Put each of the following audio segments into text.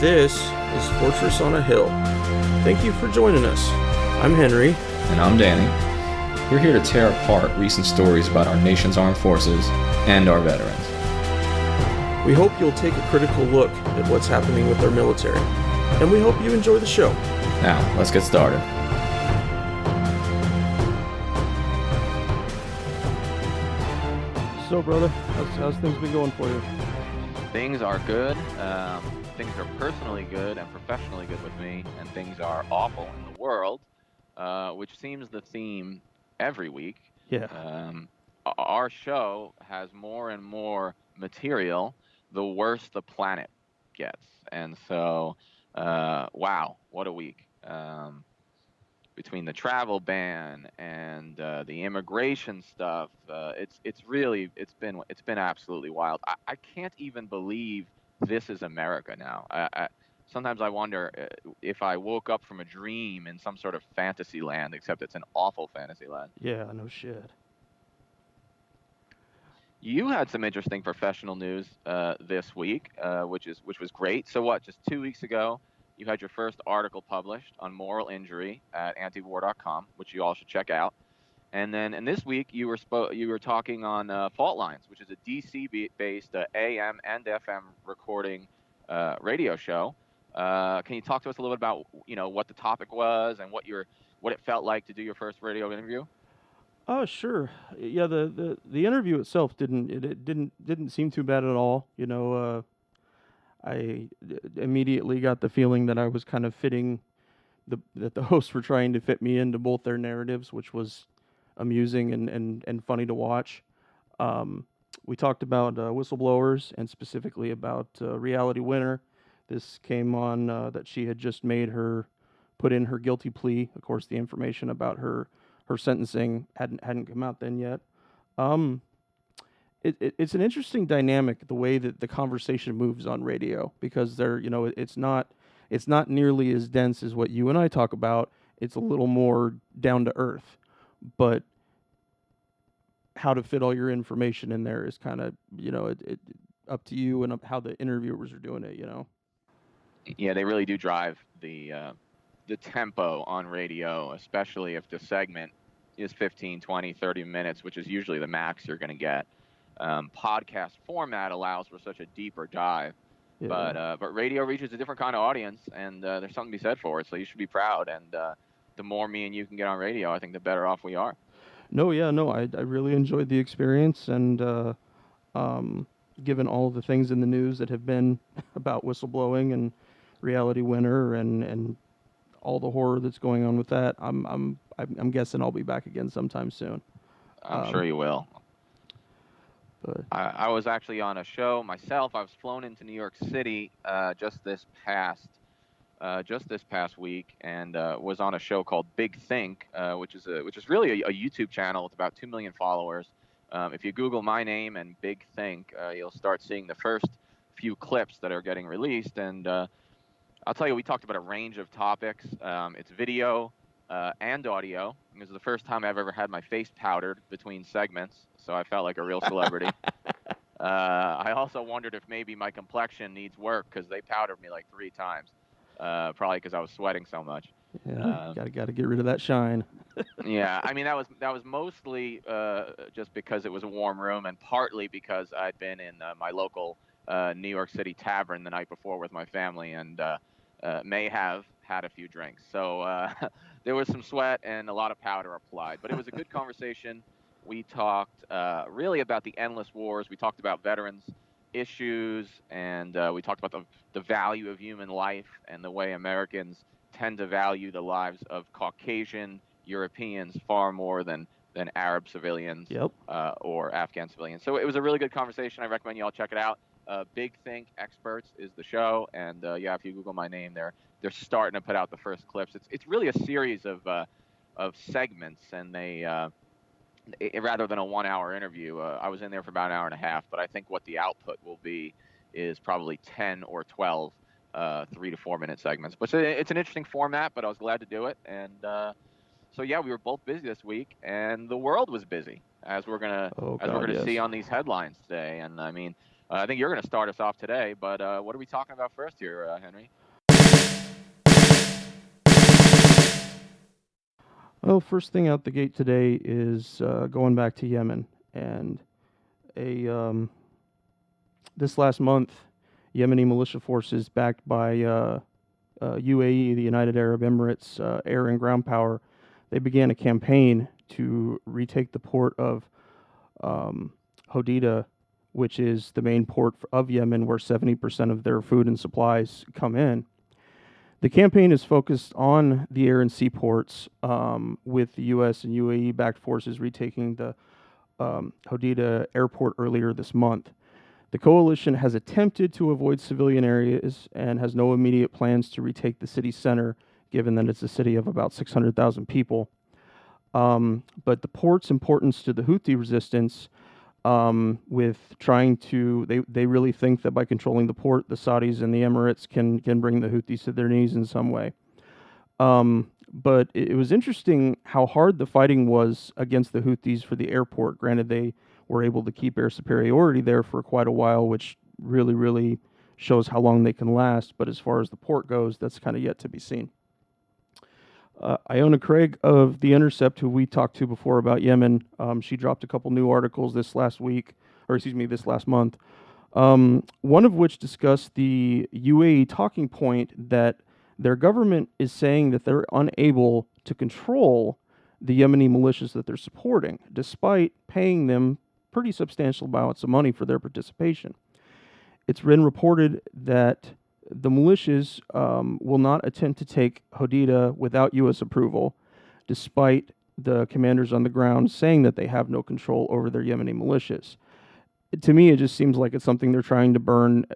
This is Fortress on a Hill. Thank you for joining us. I'm Henry. And I'm Danny. We're here to tear apart recent stories about our nation's armed forces and our veterans. We hope you'll take a critical look at what's happening with our military, and we hope you enjoy the show. Now, let's get started. So, brother, how's things been going for you? Things are good. Things are personally good and professionally good with me, and things are awful in the world, which seems the theme every week. Yeah. Our show has more and more material the worse the planet gets. And so, wow, what a week. Between the travel ban and the immigration stuff, it's been absolutely wild. I can't even believe this is America now. Sometimes I wonder if I woke up from a dream in some sort of fantasy land, except it's an awful fantasy land. Yeah, no shit. You had some interesting professional news this week, which was great. So what? Just 2 weeks ago, you had your first article published on moral injury at antiwar.com, which you all should check out. And this week you were talking on Fault Lines, which is a DC-based AM and FM recording radio show. Can you talk to us a little bit about what the topic was and what it felt like to do your first radio interview? Oh, sure. Yeah, the interview itself didn't seem too bad at all. I immediately got the feeling that I was kind of that the hosts were trying to fit me into both their narratives, which was amusing and funny to watch. We talked about whistleblowers and specifically about Reality Winner. This came on that she had just put in her guilty plea. Of course, the information about her sentencing hadn't come out then yet. It's an interesting dynamic, the way that the conversation moves on radio, because it's not nearly as dense as what you and I talk about. It's a little more down to earth, but how to fit all your information in there is kind of it up to you and how the interviewers are doing it. Yeah, they really do drive the tempo on radio, especially if the segment is 15, 20, 30 minutes, which is usually the max you're going to get. Podcast format allows for such a deeper dive, yeah. But radio reaches a different kind of audience, and there's something to be said for it. So you should be proud. And the more me and you can get on radio, I think the better off we are. No, I really enjoyed the experience, and given all the things in the news that have been about whistleblowing and Reality Winner and all the horror that's going on with that, I'm guessing I'll be back again sometime soon. I'm sure you will. But I was actually on a show myself. I was flown into New York City just this past week, and was on a show called Big Think, which is really a YouTube channel with about 2 million followers. If you Google my name and Big Think, you'll start seeing the first few clips that are getting released. And I'll tell you, we talked about a range of topics. It's video and audio. This is the first time I've ever had my face powdered between segments, so I felt like a real celebrity. I also wondered if maybe my complexion needs work, because they powdered me like 3 times, probably because I was sweating so much. Yeah, gotta get rid of that shine. Yeah, I mean that was mostly just because it was a warm room, and partly because I'd been in my local New York City tavern the night before with my family, and may have had a few drinks. So there was some sweat and a lot of powder applied, but it was a good conversation. We talked really about the endless wars. We talked about veterans issues, and we talked about the value of human life and the way Americans tend to value the lives of Caucasian Europeans far more than Arab civilians. Yep. Or Afghan civilians. So it was a really good conversation. I recommend you all check it out. Big Think Experts is the show, and if you Google my name, they're starting to put out the first clips. It's really a series of segments, and they rather than a 1-hour interview, I was in there for about an hour and a half. But I think what the output will be is probably 10 or 12 3 to 4 minute segments. But it's an interesting format, but I was glad to do it. And so we were both busy this week, and the world was busy, as we're gonna see on these headlines today. And I mean, I think you're going to start us off today, but what are we talking about first here, Henry? Well, first thing out the gate today is going back to Yemen, and this last month, Yemeni militia forces backed by UAE, the United Arab Emirates air and ground power, they began a campaign to retake the port of Hodeidah, which is the main port of Yemen where 70% of their food and supplies come in. The campaign is focused on the air and sea ports, with the U.S. and UAE-backed forces retaking the Hodeidah airport earlier this month. The coalition has attempted to avoid civilian areas and has no immediate plans to retake the city center, given that it's a city of about 600,000 people. But the port's importance to the Houthi resistance, with trying to, they really think that by controlling the port, the Saudis and the Emirates can bring the Houthis to their knees in some way. But it was interesting how hard the fighting was against the Houthis for the airport. Granted, they were able to keep air superiority there for quite a while, which really, really shows how long they can last. But as far as the port goes, that's kind of yet to be seen. Iona Craig of The Intercept, who we talked to before about Yemen, she dropped a couple new articles this last month. One of which discussed the UAE talking point that their government is saying that they're unable to control the Yemeni militias that they're supporting, despite paying them pretty substantial amounts of money for their participation. It's been reported that the militias will not attempt to take Hodeidah without U.S. approval, despite the commanders on the ground saying that they have no control over their Yemeni militias. To me, it just seems like it's something they're trying to burn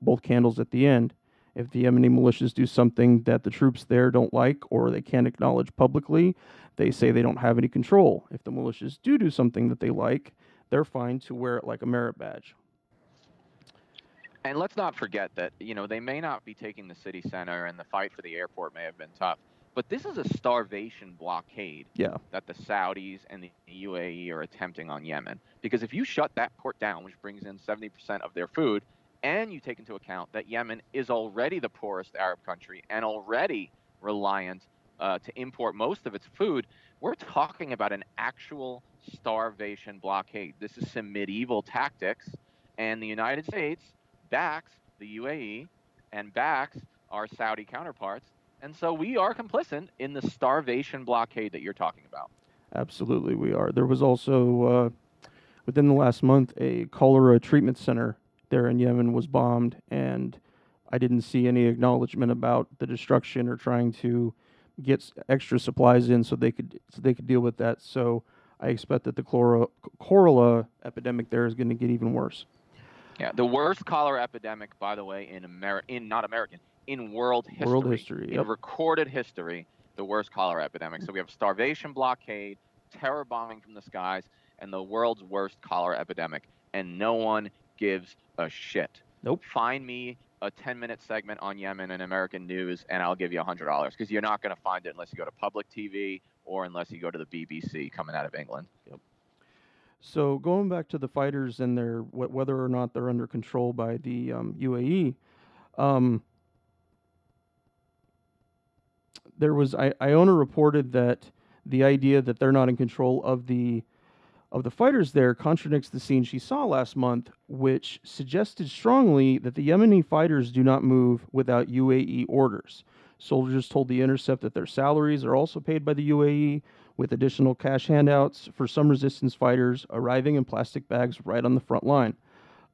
both candles at the end. If the Yemeni militias do something that the troops there don't like or they can't acknowledge publicly, they say they don't have any control. If the militias do something that they like, they're fine to wear it like a merit badge. And let's not forget that, they may not be taking the city center and the fight for the airport may have been tough, but this is a starvation blockade that the Saudis and the UAE are attempting on Yemen. Because if you shut that port down, which brings in 70% of their food, and you take into account that Yemen is already the poorest Arab country and already reliant to import most of its food, we're talking about an actual starvation blockade. This is some medieval tactics, and the United States backs the UAE and backs our Saudi counterparts. And so we are complicit in the starvation blockade that you're talking about. Absolutely, we are. There was also, within the last month, a cholera treatment center there in Yemen was bombed, and I didn't see any acknowledgement about the destruction or trying to get extra supplies in so they could deal with that. So I expect that the cholera epidemic there is going to get even worse. Yeah, the worst cholera epidemic, by the way, in world history. World history, in recorded history, the worst cholera epidemic. So we have starvation blockade, terror bombing from the skies, and the world's worst cholera epidemic. And no one gives a shit. Nope. Find me a 10-minute segment on Yemen in American news, and I'll give you $100, because you're not going to find it unless you go to public TV or unless you go to the BBC coming out of England. Yep. So going back to the fighters and their whether or not they're under control by the UAE, there was Iona reported that the idea that they're not in control of the fighters there contradicts the scene she saw last month, which suggested strongly that the Yemeni fighters do not move without UAE orders. Soldiers told The Intercept that their salaries are also paid by the UAE, with additional cash handouts for some resistance fighters arriving in plastic bags right on the front line.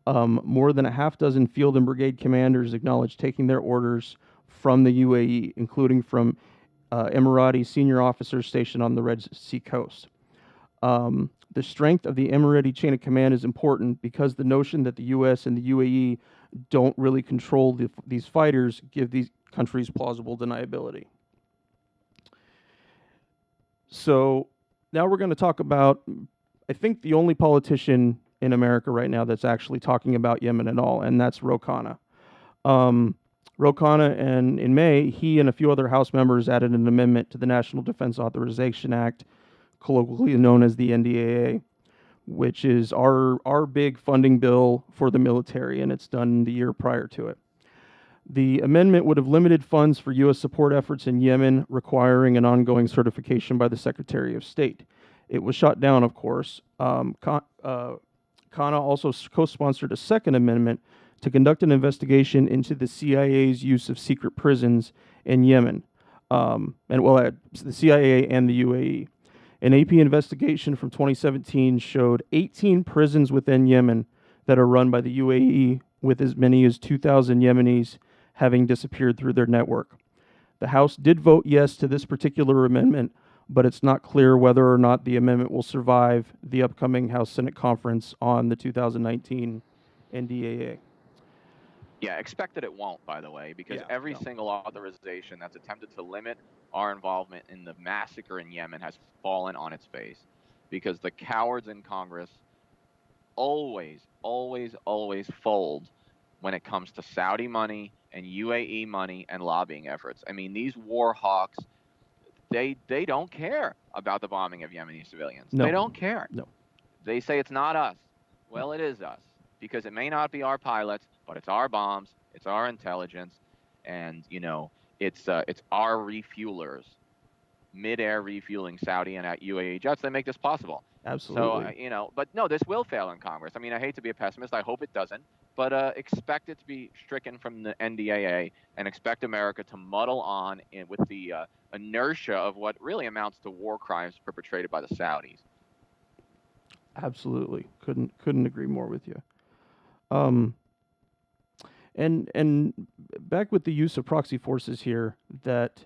More than a half dozen field and brigade commanders acknowledged taking their orders from the UAE, including from Emirati senior officers stationed on the Red Sea coast. The strength of the Emirati chain of command is important because the notion that the U.S. and the UAE don't really control these fighters give these countries plausible deniability. So now we're going to talk about, I think, the only politician in America right now that's actually talking about Yemen at all, and that's Ro Khanna. Ro Khanna, and in May, he and a few other House members added an amendment to the National Defense Authorization Act, colloquially known as the NDAA. which is our big funding bill for the military, and it's done the year prior to it. The amendment would have limited funds for U.S. support efforts in Yemen, requiring an ongoing certification by the Secretary of State. It was shot down, of course. Kana also co-sponsored a second amendment to conduct an investigation into the CIA's use of secret prisons in Yemen, the CIA and the UAE. An AP investigation from 2017 showed 18 prisons within Yemen that are run by the UAE, with as many as 2,000 Yemenis having disappeared through their network. The House did vote yes to this particular amendment, but it's not clear whether or not the amendment will survive the upcoming House-Senate conference on the 2019 NDAA. Yeah, expect that it won't, by the way, because every single authorization that's attempted to limit our involvement in the massacre in Yemen has fallen on its face, because the cowards in Congress always fold when it comes to Saudi money and UAE money and lobbying efforts. I mean, these war hawks, they don't care about the bombing of Yemeni civilians. No. They don't care. No. They say it's not us. Well, it is us, because it may not be our pilots, but it's our bombs, it's our intelligence, and it's our refuelers, mid-air refueling Saudi and UAE jets that make this possible. Absolutely. So but no, this will fail in Congress. I mean, I hate to be a pessimist. I hope it doesn't, but expect it to be stricken from the NDAA, and expect America to muddle on with the inertia of what really amounts to war crimes perpetrated by the Saudis. Absolutely, couldn't agree more with you. And back with the use of proxy forces here, that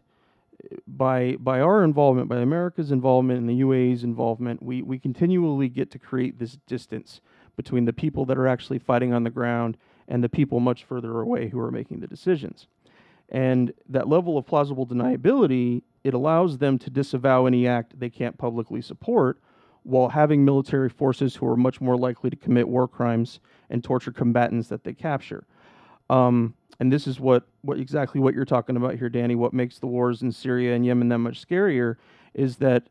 by our involvement, by America's involvement and the UAE's involvement, we continually get to create this distance between the people that are actually fighting on the ground and the people much further away who are making the decisions. And that level of plausible deniability, it allows them to disavow any act they can't publicly support, while having military forces who are much more likely to commit war crimes and torture combatants that they capture. And this is what exactly what you're talking about here, Danny. What makes the wars in Syria and Yemen that much scarier is that,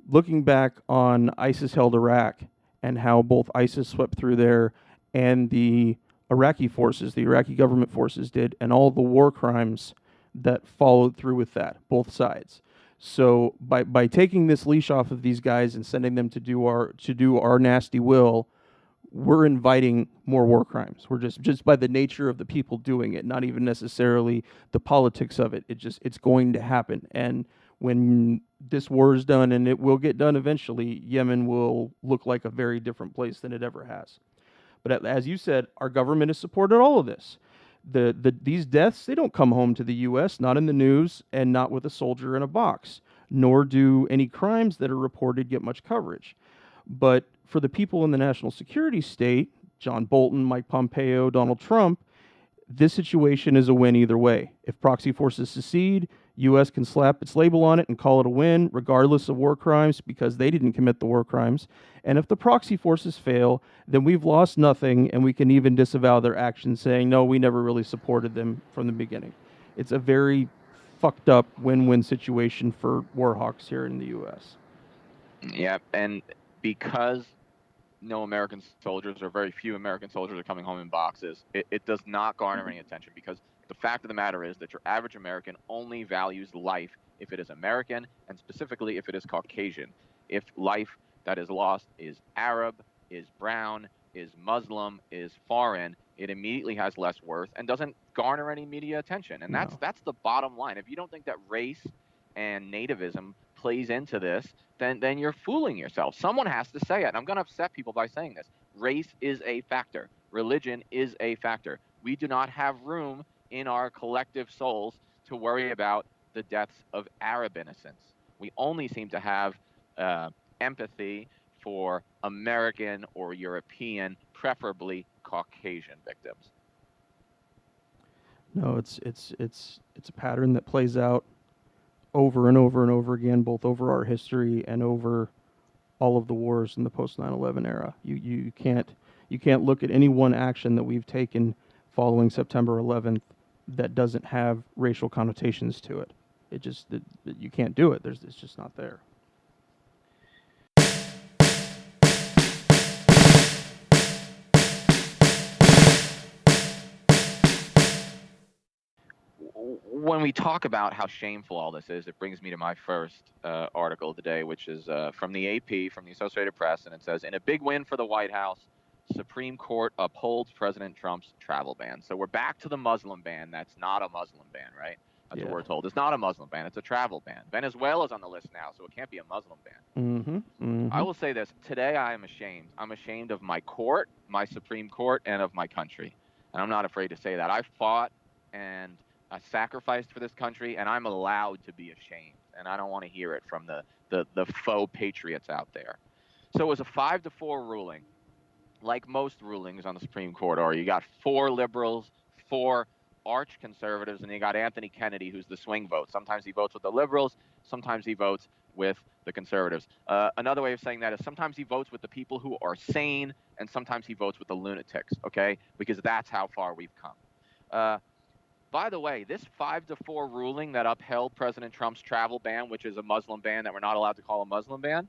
looking back on ISIS-held Iraq and how both ISIS swept through there and the Iraqi forces, the Iraqi government forces did, and all the war crimes that followed through with that, both sides. So by taking this leash off of these guys and sending them to do our nasty will, we're inviting more war crimes. We're just by the nature of the people doing it, not even necessarily the politics of it. It's going to happen. And when this war is done, and it will get done eventually, Yemen will look like a very different place than it ever has. But as you said, our government has supported all of this. These deaths, they don't come home to the U.S., not in the news, and not with a soldier in a box, nor do any crimes that are reported get much coverage. But for the people in the national security state, John Bolton, Mike Pompeo, Donald Trump, this situation is a win either way. If proxy forces secede, U.S. can slap its label on it and call it a win, regardless of war crimes, because they didn't commit the war crimes. And if the proxy forces fail, then we've lost nothing, and we can even disavow their actions, saying, no, we never really supported them from the beginning. It's a very fucked up win-win situation for war hawks here in the U.S. Yeah, and because no American soldiers, or very few American soldiers, are coming home in boxes, it does not garner any attention, because the fact of the matter is that your average American only values life if it is American, and specifically if it is Caucasian. If life that is lost is Arab, is brown, is Muslim, is foreign, it immediately has less worth and doesn't garner any media attention. And that's the bottom line. If you don't think that race and nativism plays into this, then you're fooling yourself. Someone has to say it. And I'm going to upset people by saying this. Race is a factor. Religion is a factor. We do not have room in our collective souls to worry about the deaths of Arab innocents. We only seem to have empathy for American or European, preferably Caucasian victims. No, it's a pattern that plays out over and over and over again, both over our history and over all of the wars in the post 9/11 era. You can't look at any one action that we've taken following September 11th that doesn't have racial connotations to it. You can't do it. It's just not there. when we talk about how shameful all this is, it brings me to my first article of the day, which is from the AP, from the Associated Press, and it says, in a big win for the White House, Supreme Court upholds President Trump's travel ban. So we're back to the Muslim ban. That's not a Muslim ban, right? That's what we're told. It's not a Muslim ban. It's a travel ban. Venezuela's on the list now, so it can't be a Muslim ban. I will say this. Today I am ashamed. I'm ashamed of my court, my Supreme Court, and of my country. And I'm not afraid to say that. I fought and I sacrificed for this country, and I'm allowed to be ashamed. And I don't want to hear it from the faux patriots out there. So it was a 5-4 ruling. Like most rulings on the Supreme Court are, you got 4 liberals, 4 arch conservatives, and you got Anthony Kennedy, who's the swing vote. Sometimes he votes with the liberals, sometimes he votes with the conservatives. Another way of saying that is sometimes he votes with the people who are sane, and sometimes he votes with the lunatics, okay? Because that's how far we've come. By the way, this 5-4 ruling that upheld President Trump's travel ban, which is a Muslim ban that we're not allowed to call a Muslim ban,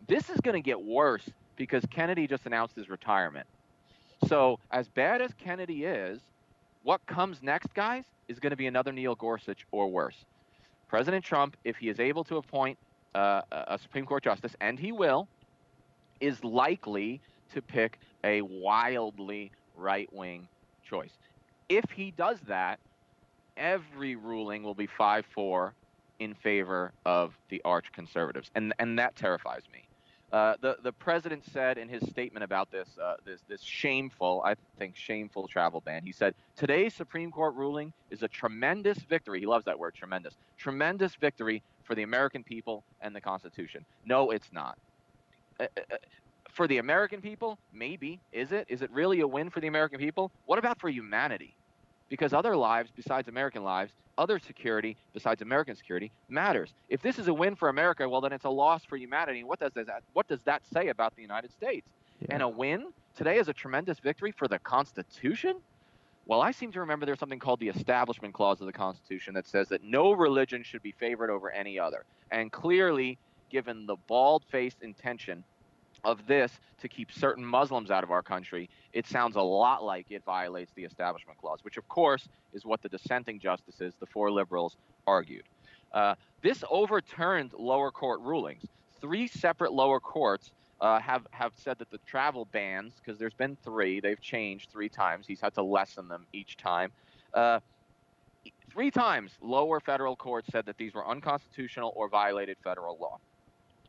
this is going to get worse because Kennedy just announced his retirement. So as bad as Kennedy is, what comes next, guys, is going to be another Neil Gorsuch or worse. President Trump, if he is able to appoint a Supreme Court justice, and he will, is likely to pick a wildly right-wing choice. If he does that, every ruling will be 5-4 in favor of the arch conservatives, and that terrifies me. The president said in his statement about this shameful, I think, shameful travel ban, he said, today's Supreme Court ruling is a tremendous victory. He loves that word, tremendous. Tremendous victory for the American people and the Constitution. No, it's not. For the American people, maybe. Is it? Is it really a win for the American people? What about for humanity? Because other lives besides American lives, other security besides American security matters. If this is a win for America, well, then it's a loss for humanity. And what does that say about the United States? Yeah. And a win today is a tremendous victory for the Constitution? Well, I seem to remember there's something called the Establishment Clause of the Constitution that says that no religion should be favored over any other. And clearly, given the bald-faced intention of this to keep certain Muslims out of our country, it sounds a lot like it violates the Establishment Clause, which of course is what the dissenting justices, the 4 liberals, argued. This overturned lower court rulings. 3 separate lower courts have said that the travel bans, because there's been 3, they've changed 3 times. He's had to lessen them each time. 3 times lower federal courts said that these were unconstitutional or violated federal law.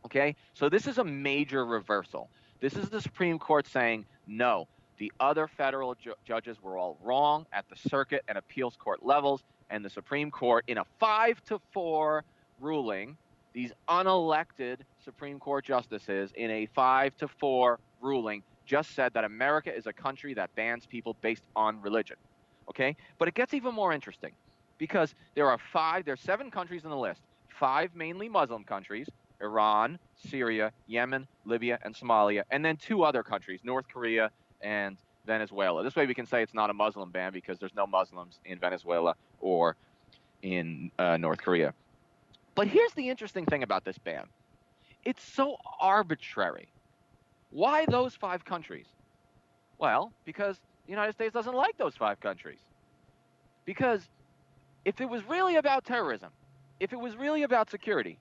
Okay, so this is a major reversal. This is the Supreme Court saying, no, the other federal judges were all wrong at the circuit and appeals court levels, and the Supreme Court, in a 5-4 ruling, these unelected Supreme Court justices, in a 5-4 ruling, just said that America is a country that bans people based on religion. Okay, but it gets even more interesting because there's 7 countries on the list, 5 mainly Muslim countries, Iran, Syria, Yemen, Libya, and Somalia, and then 2 other countries, North Korea and Venezuela. This way we can say it's not a Muslim ban because there's no Muslims in Venezuela or in North Korea. But here's the interesting thing about this ban. It's so arbitrary. Why those 5 countries? Well, because the United States doesn't like those 5 countries. Because if it was really about terrorism, if it was really about security,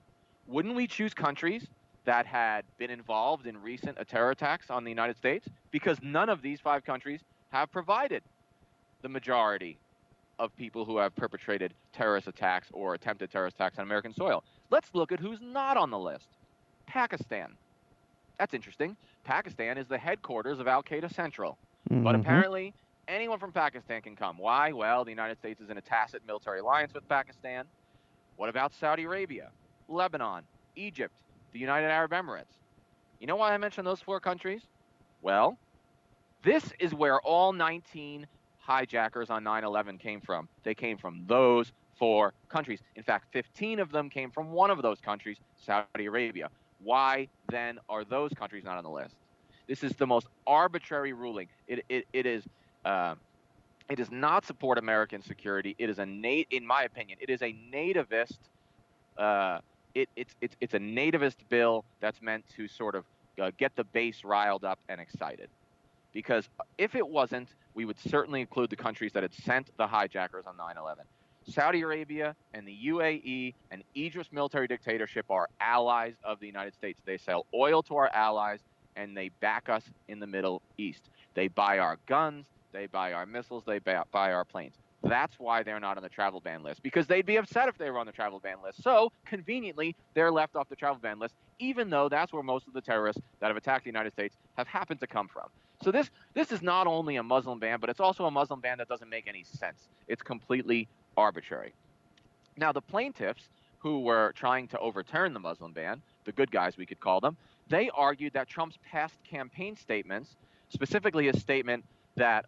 wouldn't we choose countries that had been involved in recent terror attacks on the United States? Because none of these 5 countries have provided the majority of people who have perpetrated terrorist attacks or attempted terrorist attacks on American soil. Let's look at who's not on the list. Pakistan. That's interesting. Pakistan is the headquarters of Al-Qaeda Central. But apparently, anyone from Pakistan can come. Why? Well, the United States is in a tacit military alliance with Pakistan. What about Saudi Arabia, Lebanon, Egypt, the United Arab Emirates? You know why I mentioned those 4 countries? Well, this is where all 19 hijackers on 9/11 came from. They came from those 4 countries. In fact, 15 of them came from one of those countries, Saudi Arabia. Why then are those countries not on the list? This is the most arbitrary ruling. It does not support American security. It is in my opinion, it is a nativist. It's a nativist bill that's meant to sort of get the base riled up and excited. Because if it wasn't, we would certainly include the countries that had sent the hijackers on 9/11. Saudi Arabia and the UAE and Egypt's military dictatorship are allies of the United States. They sell oil to our allies, and they back us in the Middle East. They buy our guns, they buy our missiles, they buy our planes. That's why they're not on the travel ban list, because they'd be upset if they were on the travel ban list. So, conveniently, they're left off the travel ban list, even though that's where most of the terrorists that have attacked the United States have happened to come from. So this is not only a Muslim ban, but it's also a Muslim ban that doesn't make any sense. It's completely arbitrary. Now, the plaintiffs who were trying to overturn the Muslim ban, the good guys we could call them, they argued that Trump's past campaign statements, specifically his statement that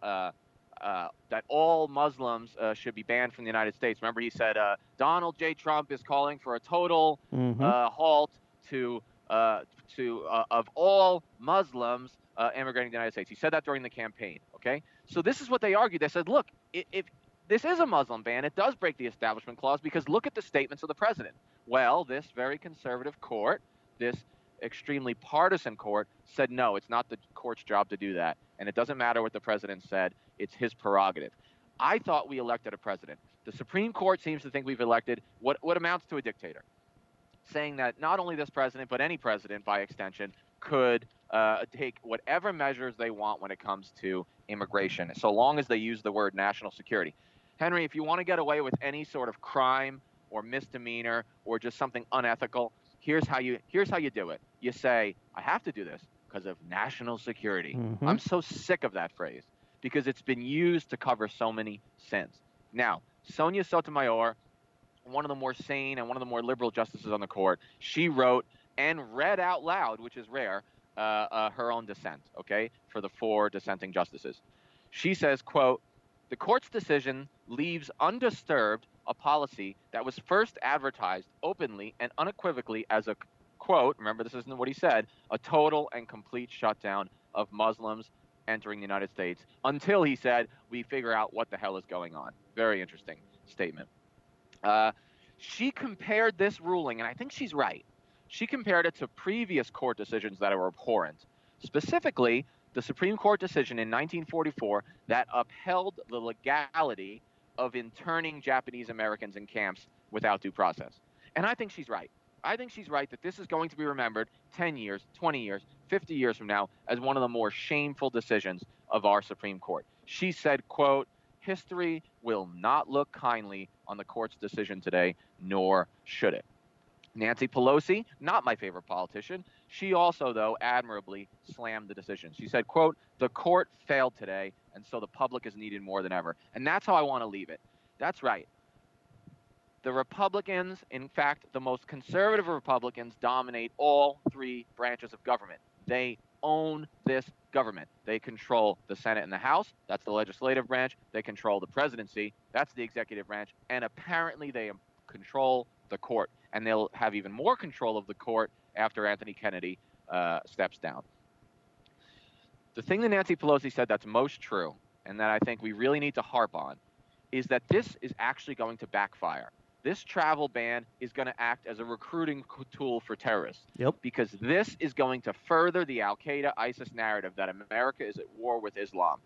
that all Muslims should be banned from the United States. Remember, he said Donald J. Trump is calling for a total halt to of all Muslims immigrating to the United States. He said that during the campaign. Okay, so this is what they argued. They said, look, if this is a Muslim ban, it does break the Establishment Clause, because look at the statements of the president. Well, this very conservative court, this extremely partisan court, said no, it's not the court's job to do that, and it doesn't matter what the president said, it's his prerogative. I thought we elected a president. The Supreme Court seems to think we've elected what amounts to a dictator, saying that not only this president, but any president by extension, could take whatever measures they want when it comes to immigration, so long as they use the word national security. Henry, if you want to get away with any sort of crime or misdemeanor or just something unethical, here's how you do it. You say, I have to do this because of national security. I'm so sick of that phrase, because it's been used to cover so many sins. Now, Sonia Sotomayor, one of the more sane and one of the more liberal justices on the court, she wrote and read out loud, which is rare, her own dissent, okay, for the 4 dissenting justices. She says, quote, the court's decision leaves undisturbed a policy that was first advertised openly and unequivocally as a, quote, remember this isn't what he said, a total and complete shutdown of Muslims entering the United States, until he said we figure out what the hell is going on. Very interesting statement. She compared this ruling, and I think she's right. She compared it to previous court decisions that are abhorrent. Specifically, the Supreme Court decision in 1944 that upheld the legality of interning Japanese Americans in camps without due process. And I think she's right. I think she's right that this is going to be remembered 10 years, 20 years, 50 years from now as one of the more shameful decisions of our Supreme Court. She said, quote, history will not look kindly on the court's decision today, nor should it. Nancy Pelosi, not my favorite politician, she also, though, admirably slammed the decision. She said, quote, the court failed today, and so the public is needed more than ever. And that's how I want to leave it. That's right. The Republicans, in fact, the most conservative Republicans, dominate all 3 branches of government. They own this government. They control the Senate and the House. That's the legislative branch. They control the presidency. That's the executive branch. And apparently they control the court. And they'll have even more control of the court after Anthony Kennedy steps down. The thing that Nancy Pelosi said that's most true, and that I think we really need to harp on, is that this is actually going to backfire. This travel ban is going to act as a recruiting tool for terrorists. Yep. Because this is going to further the Al-Qaeda ISIS narrative that America is at war with Islam.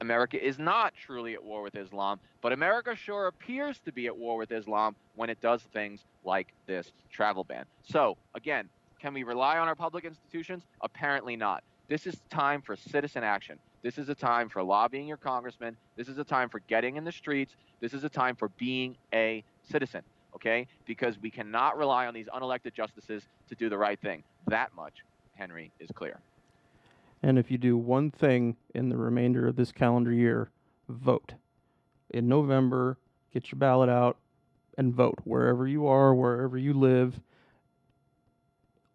America is not truly at war with Islam, but America sure appears to be at war with Islam when it does things like this travel ban. So, again, can we rely on our public institutions? Apparently not. This is time for citizen action. This is a time for lobbying your congressman. This is a time for getting in the streets. This is a time for being a citizen, okay? Because we cannot rely on these unelected justices to do the right thing. That much, Henry, is clear. And if you do one thing in the remainder of this calendar year, vote. In November, get your ballot out and vote. Wherever you are, wherever you live,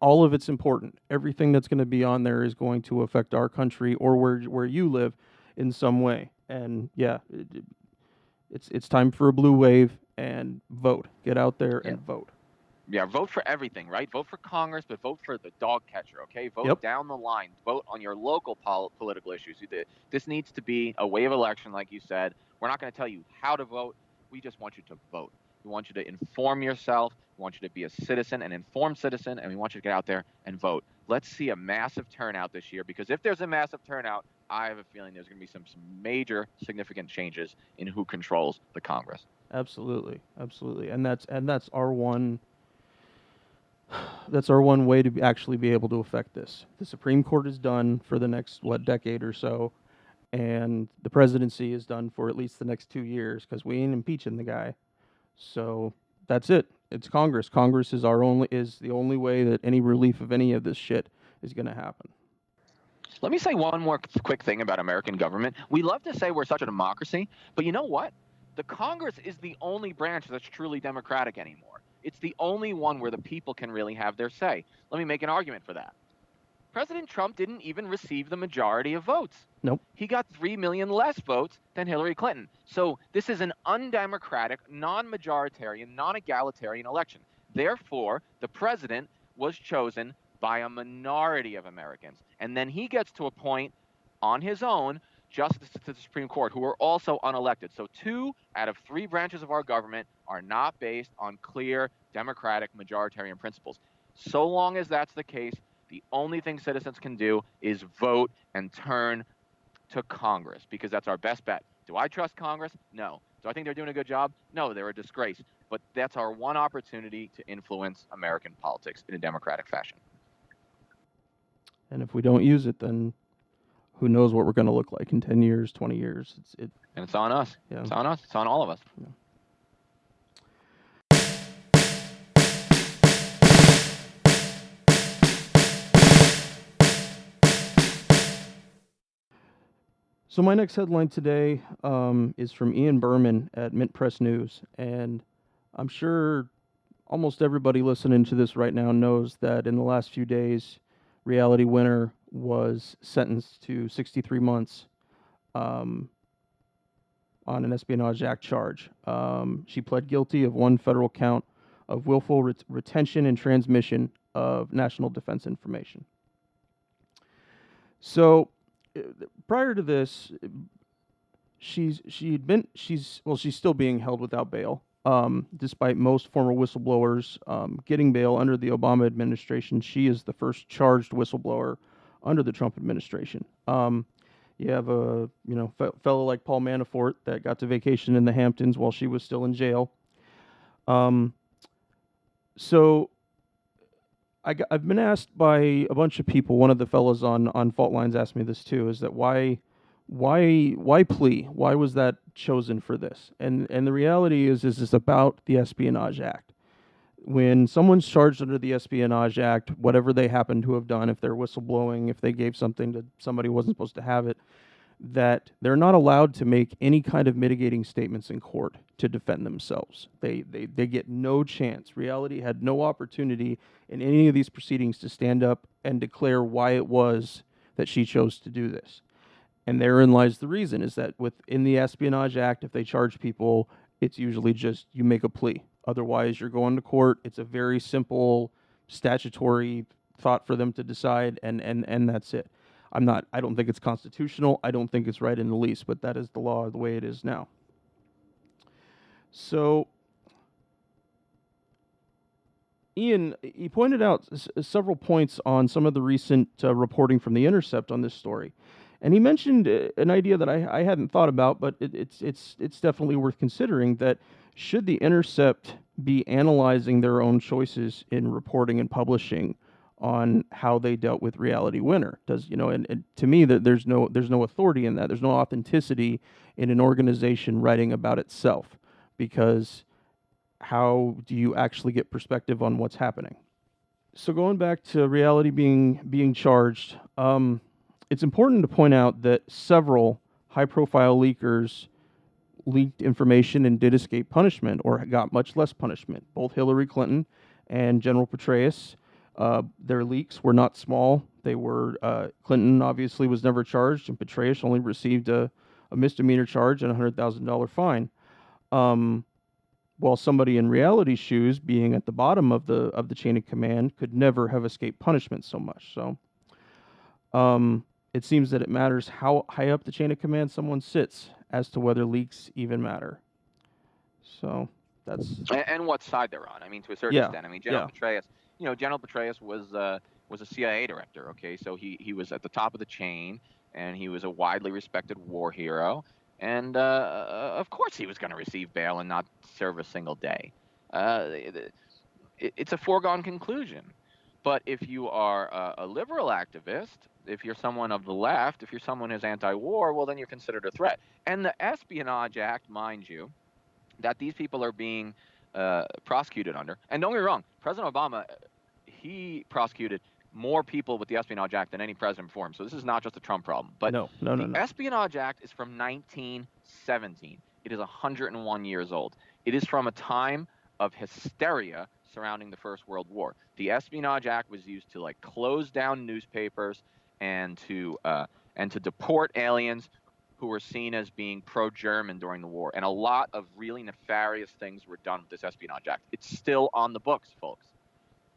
all of it's important. Everything that's going to be on there is going to affect our country or where you live in some way. And yeah, it's time for a blue wave, and vote. Get out there and vote. Yeah, vote for everything, right? Vote for Congress, but vote for the dog catcher, okay? Vote down the line. Vote on your local political issues. This needs to be a wave election, like you said. We're not going to tell you how to vote. We just want you to vote. We want you to inform yourself. We want you to be a citizen, an informed citizen, and we want you to get out there and vote. Let's see a massive turnout this year, because if there's a massive turnout, I have a feeling there's going to be some major significant changes in who controls the Congress. Absolutely, absolutely, and that's our one. That's our one way to actually be able to affect this. The Supreme Court is done for the next decade or so, and the presidency is done for at least the next 2 years because we ain't impeaching the guy. So that's it. It's Congress. Congress is the only way that any relief of any of this shit is going to happen. Let me say one more quick thing about American government. We love to say we're such a democracy, but you know what? The Congress is the only branch that's truly democratic anymore. It's the only one where the people can really have their say. Let me make an argument for that. President Trump didn't even receive the majority of votes. Nope. He got 3 million less votes than Hillary Clinton. So this is an undemocratic, non-majoritarian, non-egalitarian election. Therefore, the president was chosen by a minority of Americans. And then he gets to appoint on his own justices to the Supreme Court who are also unelected. So 2 out of 3 branches of our government are not based on clear democratic majoritarian principles. So long as that's the case, the only thing citizens can do is vote and turn to Congress because that's our best bet. Do I trust Congress? No. Do I think they're doing a good job? No, they're a disgrace. But that's our one opportunity to influence American politics in a democratic fashion. And if we don't use it, then who knows what we're going to look like in 10 years, 20 years. And it's on us. Yeah. It's on us. It's on all of us. Yeah. So my next headline today is from Ian Berman at Mint Press News, and I'm sure almost everybody listening to this right now knows that in the last few days, Reality Winner was sentenced to 63 months on an Espionage Act charge. She pled guilty of one federal count of willful retention and transmission of national defense information. So prior to this, she's still being held without bail, despite most former whistleblowers getting bail under the Obama administration. She is the first charged whistleblower under the Trump administration. You have a fellow like Paul Manafort that got to vacation in the Hamptons while she was still in jail. So I've been asked by a bunch of people. One of the fellows on Fault Lines asked me this too: is that why plea? Why was that chosen for this? And the reality is it's about the Espionage Act. When someone's charged under the Espionage Act, whatever they happen to have done, if they're whistleblowing, if they gave something to somebody who wasn't supposed to have it, that they're not allowed to make any kind of mitigating statements in court to defend themselves. They get no chance. Reality had no opportunity in any of these proceedings to stand up and declare why it was that she chose to do this. And therein lies the reason, is that within the Espionage Act, if they charge people, it's usually just you make a plea. Otherwise, you're going to court. It's a very simple statutory thought for them to decide, and that's it. I don't think it's constitutional. I don't think it's right in the least, but that is the law the way it is now. So Ian, he pointed out several points on some of the recent reporting from The Intercept on this story. And he mentioned an idea that I hadn't thought about, but it's definitely worth considering, that should The Intercept be analyzing their own choices in reporting and publishing on how they dealt with Reality Winner? Does and to me that there's no authority in that. There's no authenticity in an organization writing about itself, because how do you actually get perspective on what's happening? So going back to Reality being charged, it's important to point out that several high-profile leakers leaked information and did escape punishment, or got much less punishment. Both Hillary Clinton and General Petraeus, their leaks were not small. They were Clinton obviously was never charged, and Petraeus only received a misdemeanor charge and a $100,000 fine. While somebody in Reality's shoes, being at the bottom of the chain of command, could never have escaped punishment so much. So it seems that it matters how high up the chain of command someone sits as to whether leaks even matter. So that's and what side they're on. I mean, to a certain extent. I mean, General Petraeus was a CIA director. Okay, so he was at the top of the chain, and he was a widely respected war hero. and of course he was going to receive bail and not serve a single day. Uh, it's a foregone conclusion. But if you are a liberal activist, if you're someone of the left, if you're someone who's anti-war, well, then you're considered a threat. And the Espionage Act, mind you, that these people are being prosecuted under. And don't get me wrong, President Obama, he prosecuted more people with the Espionage Act than any president before him. So this is not just a Trump problem. But No. the Espionage Act is from 1917. It is 101 years old. It is from a time of hysteria surrounding the First World War. The Espionage Act was used to like close down newspapers and to deport aliens who were seen as being pro-German during the war. And a lot of really nefarious things were done with this Espionage Act. It's still on the books, folks.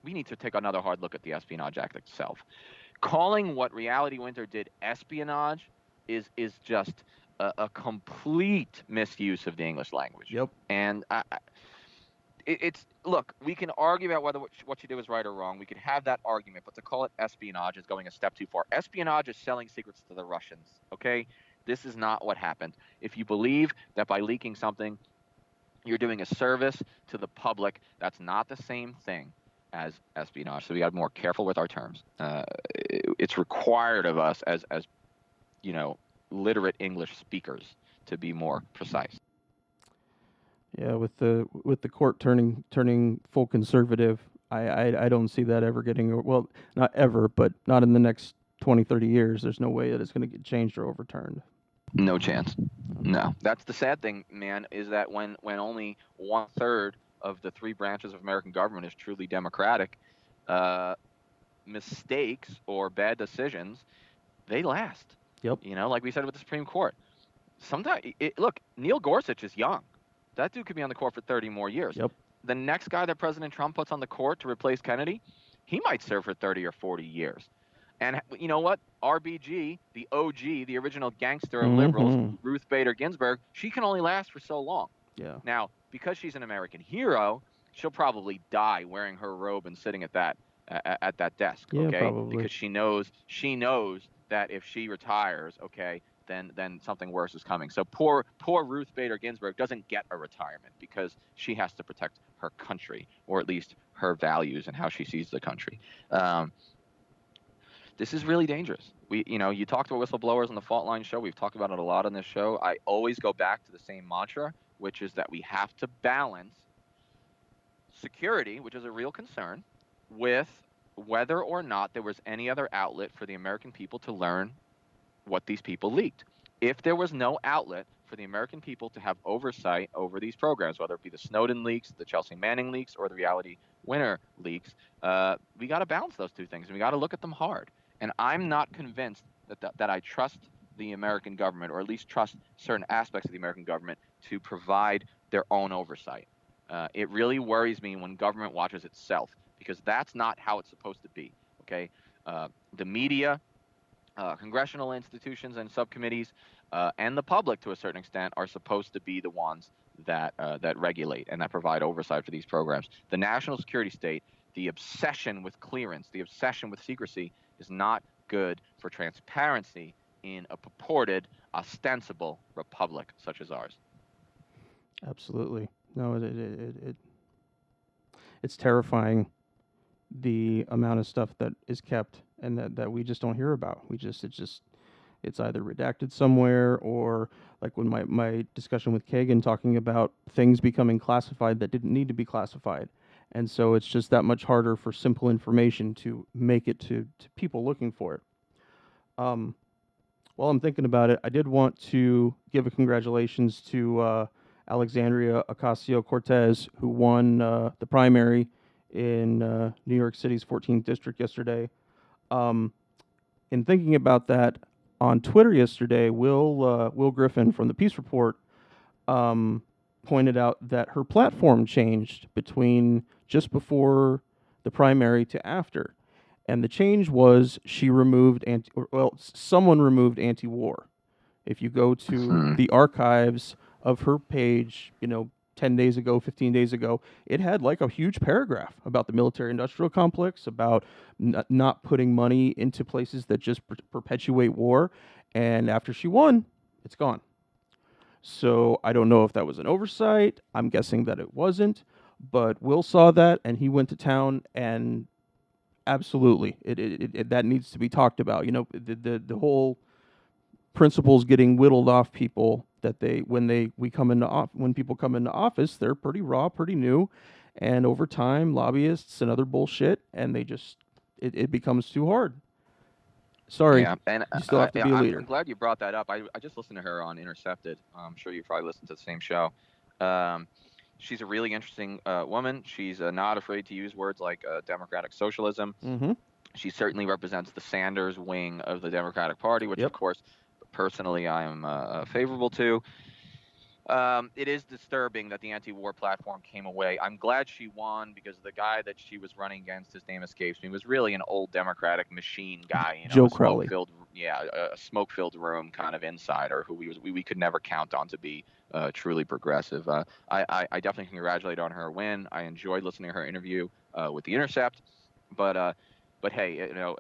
We need to take another hard look at the Espionage Act itself. Calling what Reality Winter did espionage is just a complete misuse of the English language. Yep. And look, we can argue about whether what she did was right or wrong. We could have that argument, but to call it espionage is going a step too far. Espionage is selling secrets to the Russians, okay? This is not what happened. If you believe that by leaking something, you're doing a service to the public, that's not the same thing as espionage. So we got to be more careful with our terms. It's required of us as literate English speakers to be more precise. Yeah, with the court turning full conservative, I don't see that ever getting, well, not ever, but not in the next 20, 30 years. There's no way that it's going to get changed or overturned. No chance. No. That's the sad thing, man, is that when only 1/3 of the three branches of American government is truly democratic, mistakes or bad decisions, they last. Yep. Like we said with the Supreme Court. Sometimes, look, Neil Gorsuch is young. That dude could be on the court for 30 more years. Yep. The next guy that President Trump puts on the court to replace Kennedy, he might serve for 30 or 40 years. And you know what? RBG, the OG, the original gangster of liberals, Ruth Bader Ginsburg, she can only last for so long. Yeah. Now, because she's an American hero, she'll probably die wearing her robe and sitting at that desk. Yeah, okay, probably. Because she knows that if she retires, okay, then something worse is coming. So poor Ruth Bader Ginsburg doesn't get a retirement because she has to protect her country, or at least her values and how she sees the country. This is really dangerous. You talked about whistleblowers on the Fault Line show. We've talked about it a lot on this show. I always go back to the same mantra, which is that we have to balance security, which is a real concern, with whether or not there was any other outlet for the American people to learn what these people leaked. If there was no outlet for the American people to have oversight over these programs, whether it be the Snowden leaks, the Chelsea Manning leaks, or the Reality Winter leaks, we got to balance those two things, and we got to look at them hard. And I'm not convinced that I trust the American government, or at least trust certain aspects of the American government, to provide their own oversight. It really worries me when government watches itself, because that's not how it's supposed to be. Okay, the media, congressional institutions and subcommittees, and the public, to a certain extent, are supposed to be the ones that regulate and that provide oversight for these programs. The national security state, the obsession with clearance, the obsession with secrecy, is not good for transparency in a purported, ostensible republic such as ours. Absolutely. No, it's terrifying, the amount of stuff that is kept and that we just don't hear about. It's either redacted somewhere, or like when my discussion with Kagan talking about things becoming classified that didn't need to be classified. And so it's just that much harder for simple information to make it to people looking for it. While I'm thinking about it, I did want to give a congratulations to Alexandria Ocasio-Cortez, who won the primary in New York City's 14th district yesterday. In thinking about that, on Twitter yesterday, Will Griffin from the Peace Report pointed out that her platform changed between just before the primary to after. And the change was someone removed anti-war. If you go to the archives of her page, 10 days ago, 15 days ago, it had like a huge paragraph about the military-industrial complex, about not putting money into places that just perpetuate war. And after she won, it's gone. So I don't know if that was an oversight. I'm guessing that it wasn't, but Will saw that and he went to town, and absolutely, that needs to be talked about. You know, the whole principles getting whittled off people, that they when they we come into when people come into office, they're pretty raw, pretty new, and over time, lobbyists and other bullshit, and they just it becomes too hard. Sorry, Yeah, and you still have to be a I'm leader. glad you brought that up. I just listened to her on Intercepted. I'm sure you probably listened to the same show. Um, she's a really interesting woman. She's not afraid to use words like democratic socialism. Mm-hmm. She certainly represents the Sanders wing of the Democratic Party, which, of Yep. course, personally I am favorable to. It is disturbing that the anti-war platform came away. I'm glad she won, because the guy that she was running against, his name escapes me, was really an old Democratic machine guy, you know, Joe Crowley. a smoke-filled room kind of insider who we could never count on to be truly progressive. I definitely congratulate her on her win. I enjoyed listening to her interview with The Intercept, but hey, you know,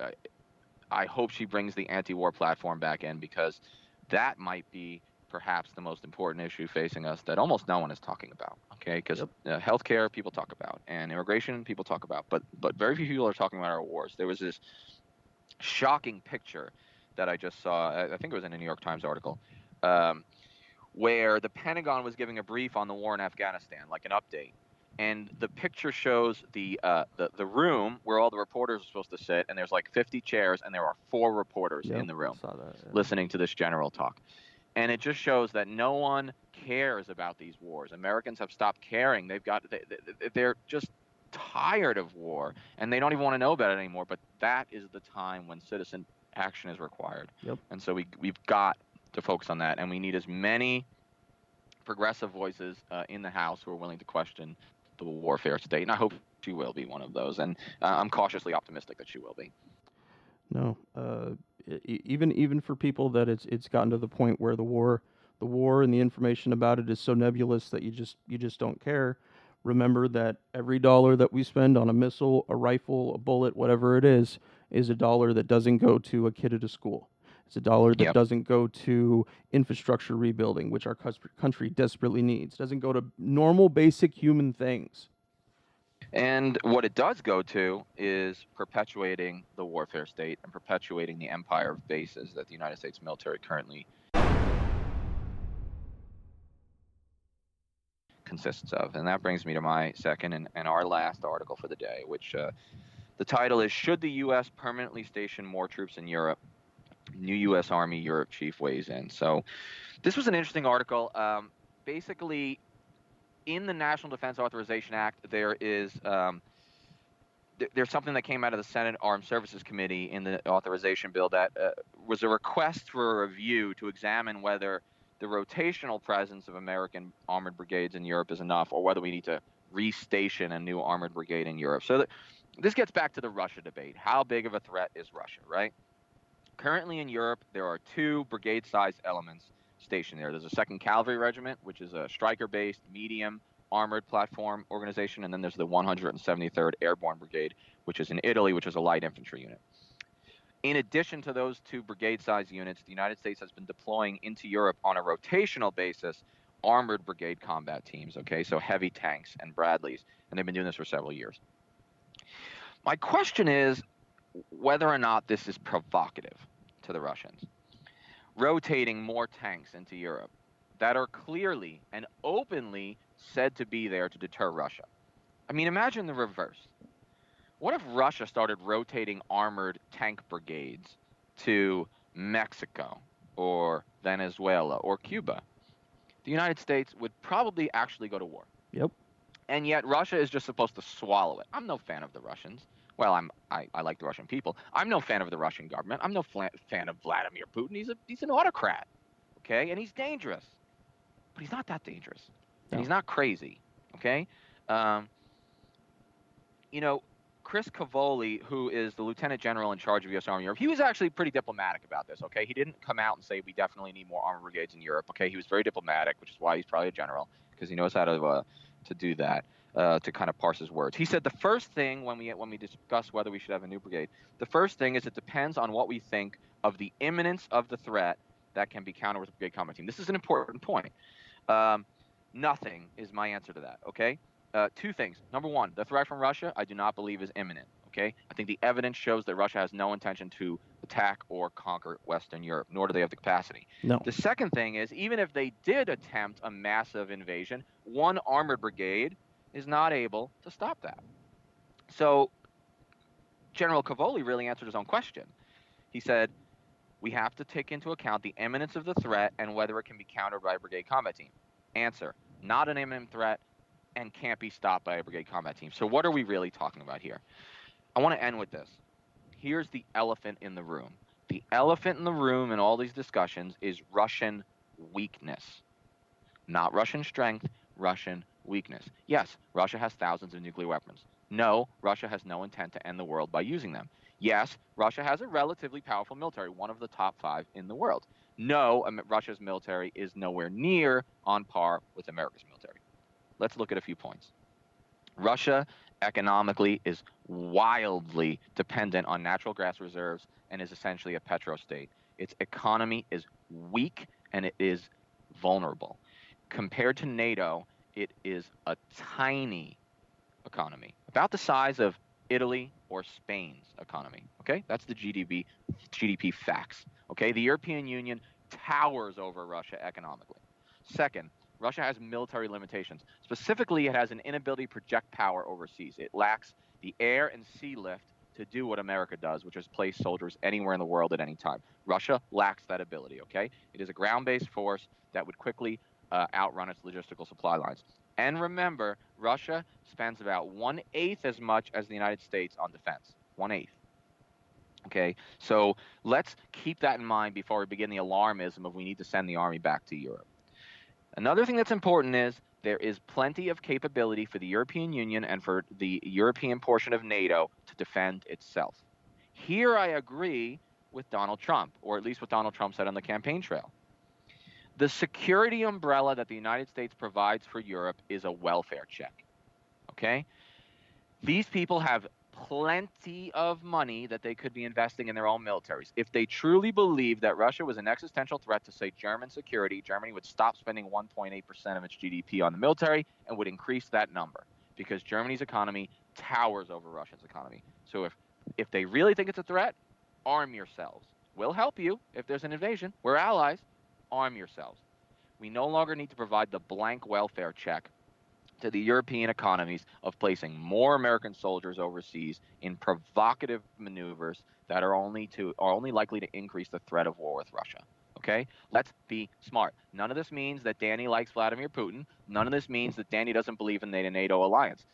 I hope she brings the anti-war platform back in, because that might be perhaps the most important issue facing us that almost no one is talking about. Okay, because healthcare people talk about, and immigration people talk about, but very few people are talking about our wars. There was this shocking picture that I just saw. I think it was in a New York Times article, where the Pentagon was giving a brief on the war in Afghanistan, like an update. And the picture shows the room where all the reporters are supposed to sit, and there's like 50 chairs, and there are 4 reporters in the room Saw that. Yeah. listening to this general talk. And it just shows that no one cares about these wars. Americans have stopped caring. They're just tired of war, and they don't even want to know about it anymore. But that is the time when citizen action is required. Yep. And so we've got to focus on that, and we need as many progressive voices in the House who are willing to question the warfare state, and I hope she will be one of those. And I'm cautiously optimistic that she will be. No, even for people that it's gotten to the point where the war and the information about it is so nebulous that you just don't care. Remember that every dollar that we spend on a missile, a rifle, a bullet, whatever it is a dollar that doesn't go to a kid at a school. It's a dollar that Yep. doesn't go to infrastructure rebuilding, which our country desperately needs. It doesn't go to normal, basic human things. And what it does go to is perpetuating the warfare state and perpetuating the empire of bases that the United States military currently consists of. And that brings me to my second and our last article for the day, which the title is "Should the U.S. Permanently Station More Troops in Europe? New U.S. Army Europe Chief Weighs In." So this was an interesting article. Basically, in the National Defense Authorization Act, there's something that came out of the Senate Armed Services Committee in the authorization bill that was a request for a review to examine whether the rotational presence of American armored brigades in Europe is enough, or whether we need to restation a new armored brigade in Europe. So this gets back to the Russia debate. How big of a threat is Russia, right? Currently in Europe, there are 2 brigade-sized elements stationed there. There's a 2nd Cavalry Regiment, which is a striker-based, medium armored platform organization, and then there's the 173rd Airborne Brigade, which is in Italy, which is a light infantry unit. In addition to those 2 brigade-sized units, the United States has been deploying into Europe on a rotational basis armored brigade combat teams, okay, so heavy tanks and Bradleys, and they've been doing this for several years. My question is whether or not this is provocative to the Russians, rotating more tanks into Europe that are clearly and openly said to be there to deter Russia. I mean, imagine the reverse. What if Russia started rotating armored tank brigades to Mexico or Venezuela or Cuba? The United States would probably actually go to war. Yep. And yet Russia is just supposed to swallow it. I'm no fan of the Russians. Well, I like the Russian people. I'm no fan of the Russian government. I'm no fan of Vladimir Putin. He's an autocrat, okay? And he's dangerous. But he's not that dangerous. And he's not crazy, okay? You know, Chris Cavoli, who is the Lieutenant General in charge of U.S. Army Europe, he was actually pretty diplomatic about this, okay? He didn't come out and say we definitely need more armored brigades in Europe, okay? He was very diplomatic, which is why he's probably a general, because he knows how to do that, to kind of parse his words. He said the first thing when we discuss whether we should have a new brigade, the first thing is it depends on what we think of the imminence of the threat that can be countered with a brigade combat team. This is an important point. Nothing is my answer to that, okay? Two things. Number one, the threat from Russia, I do not believe is imminent, okay? I think the evidence shows that Russia has no intention to attack or conquer Western Europe, nor do they have the capacity. No. The second thing is, even if they did attempt a massive invasion, one armored brigade is not able to stop that. So General Cavoli really answered his own question. He said, we have to take into account the imminence of the threat and whether it can be countered by a brigade combat team. Answer, not an imminent threat and can't be stopped by a brigade combat team. So what are we really talking about here? I want to end with this. Here's the elephant in the room. The elephant in the room in all these discussions is Russian weakness. Not Russian strength, Russian weakness. Yes, Russia has thousands of nuclear weapons. No, Russia has no intent to end the world by using them. Yes, Russia has a relatively powerful military, one of the top 5 in the world. No, Russia's military is nowhere near on par with America's military. Let's look at a few points. Russia economically is wildly dependent on natural gas reserves and is essentially a petrostate. Its economy is weak and it is vulnerable. Compared to NATO, it is a tiny economy, about the size of Italy or Spain's economy. Okay, that's the GDP facts. Okay, the European Union towers over Russia economically. Second, Russia has military limitations. Specifically, it has an inability to project power overseas. It lacks the air and sea lift to do what America does, which is place soldiers anywhere in the world at any time. Russia lacks that ability, okay? It is a ground-based force that would quickly outrun its logistical supply lines. And remember, Russia spends about 1/8 as much as the United States on defense. 1/8. Okay, so let's keep that in mind before we begin the alarmism of we need to send the army back to Europe. Another thing that's important is there is plenty of capability for the European Union and for the European portion of NATO to defend itself. Here I agree with Donald Trump, or at least what Donald Trump said on the campaign trail. The security umbrella that the United States provides for Europe is a welfare check, okay? These people have plenty of money that they could be investing in their own militaries. If they truly believed that Russia was an existential threat to, say, German security, Germany would stop spending 1.8% of its GDP on the military and would increase that number because Germany's economy towers over Russia's economy. So if they really think it's a threat, arm yourselves. We'll help you if there's an invasion. We're allies. Arm yourselves. We no longer need to provide the blank welfare check to the European economies of placing more American soldiers overseas in provocative maneuvers that are only likely to increase the threat of war with Russia. Okay? Let's be smart. None of this means that Danny likes Vladimir Putin. None of this means that Danny doesn't believe in the NATO alliance.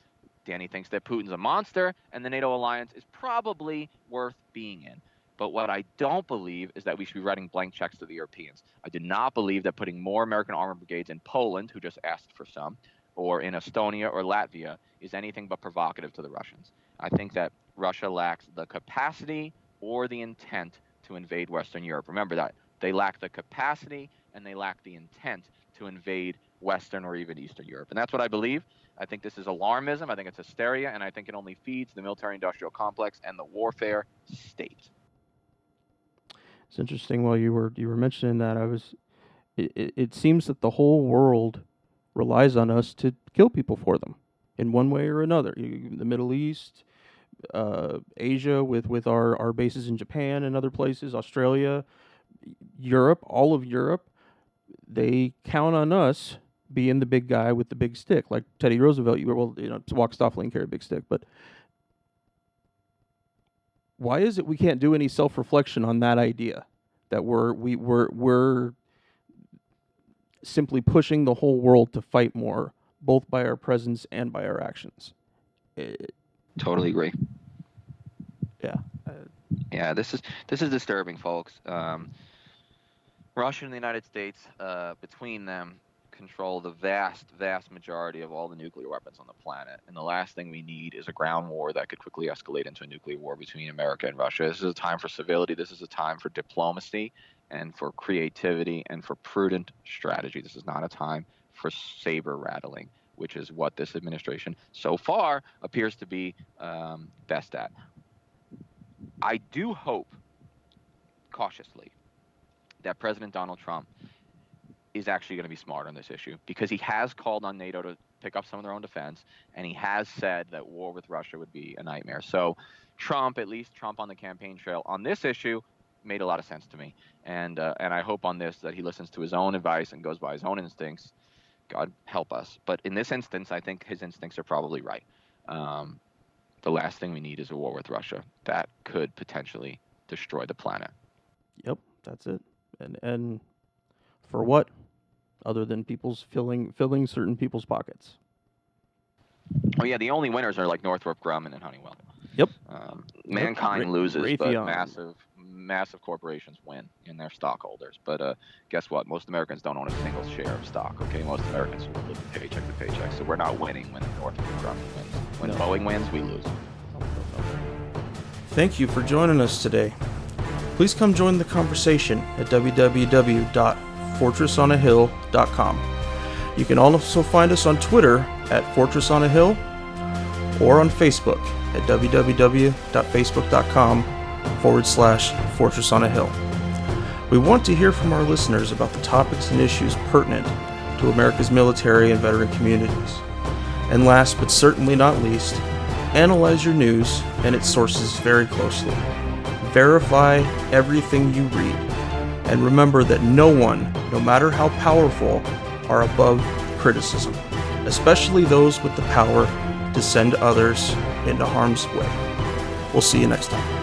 Danny thinks that Putin's a monster and the NATO alliance is probably worth being in. But what I don't believe is that we should be writing blank checks to the Europeans. I do not believe that putting more American armored brigades in Poland, who just asked for some, or in Estonia or Latvia is anything but provocative to the Russians. I think that Russia lacks the capacity or the intent to invade Western Europe. Remember that. They lack the capacity and they lack the intent to invade Western or even Eastern Europe. And that's what I believe. I think this is alarmism. I think it's hysteria. And I think it only feeds the military-industrial complex and the warfare state. It's interesting. While you were mentioning that, it seems that the whole world relies on us to kill people for them in one way or another. The Middle East, Asia with our bases in Japan and other places, Australia, Europe, all of Europe, they count on us being the big guy with the big stick, like Teddy Roosevelt. To walk softly and carry a big stick, but why is it we can't do any self-reflection on that idea that we're simply pushing the whole world to fight more, both by our presence and by our actions? Totally agree. Yeah. Yeah, this is disturbing, folks. Russia and the United States, between them, control the vast majority of all the nuclear weapons on the planet. And the last thing we need is a ground war that could quickly escalate into a nuclear war between America and Russia. This is a time for civility. This is a time for diplomacy and for creativity and for prudent strategy. This is not a time for saber rattling, which is what this administration so far appears to be best at. I do hope, cautiously, that President Donald Trump is actually going to be smart on this issue, because he has called on NATO to pick up some of their own defense, and he has said that war with Russia would be a nightmare. So Trump, at least Trump on the campaign trail on this issue, made a lot of sense to me. And I hope on this that he listens to his own advice and goes by his own instincts. God help us. But in this instance, I think his instincts are probably right. The last thing we need is a war with Russia. That could potentially destroy the planet. Yep, that's it. And for what? Other than people's filling certain people's pockets. Oh yeah, the only winners are like Northrop Grumman and Honeywell. Yep. Mankind loses, Raytheon. but massive corporations win in their stockholders. But guess what? Most Americans don't own a single share of stock. Okay, most Americans live paycheck to paycheck. So we're not winning when Northrop Grumman wins. When Boeing wins, we lose. Thank you for joining us today. Please come join the conversation at www.fortressonahill.com. You can also find us on Twitter at Fortress on a Hill, or on Facebook at www.facebook.com/Fortress on a Hill. We want to hear from our listeners about the topics and issues pertinent to America's military and veteran communities. And last but certainly not least, analyze your news and its sources very closely. Verify everything you read. And remember that no one, no matter how powerful, are above criticism, especially those with the power to send others into harm's way. We'll see you next time.